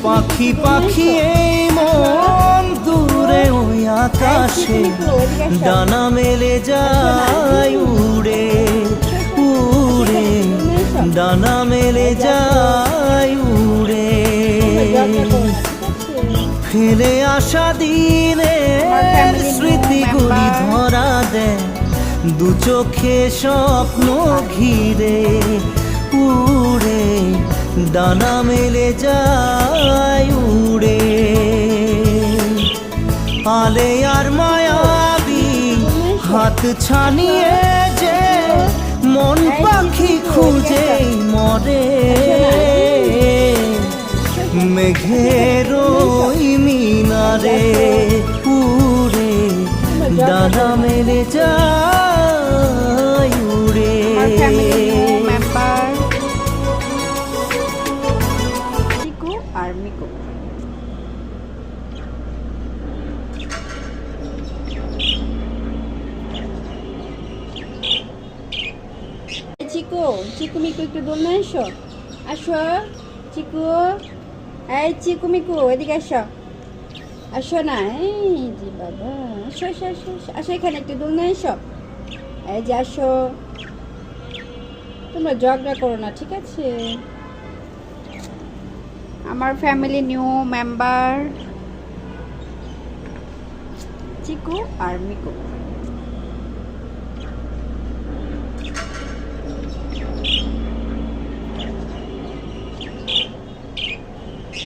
পাখি পাখি এই মন দূরে ওই আকাশে ডানা মেলে যায় উড়ে উড়ে, ডানা মেলে যায় উড়ে। ফেলে আসা দিনের স্মৃতিগুলি ধরা দেয় দু চোখে স্বপ্ন ঘিরে উড়ে, ডানা মেলে যায় উড়ে। আলে আর মায়াবী হাত ছানিয়ে যে মন পাখি খুঁজে মরে, মেঘের ওই মিনারে উড়ে, ডানা মেলে যায় উড়ে। চিকু আর মিকু। চিকু চিকু মিকু একটু দোলনা এসো, আসো চিকু, এই চিকু মিকু এদিকে আসো, আসো না, এই যে বাবা, আসো আসো আসো আসো, এখানে একটু দোলনা এসো, এই যে আসো। তোমরা ঝগড়া করো না, ঠিক আছে? আমার ফ্যামিলি নিউ মেম্বার চিকু আর মিকু।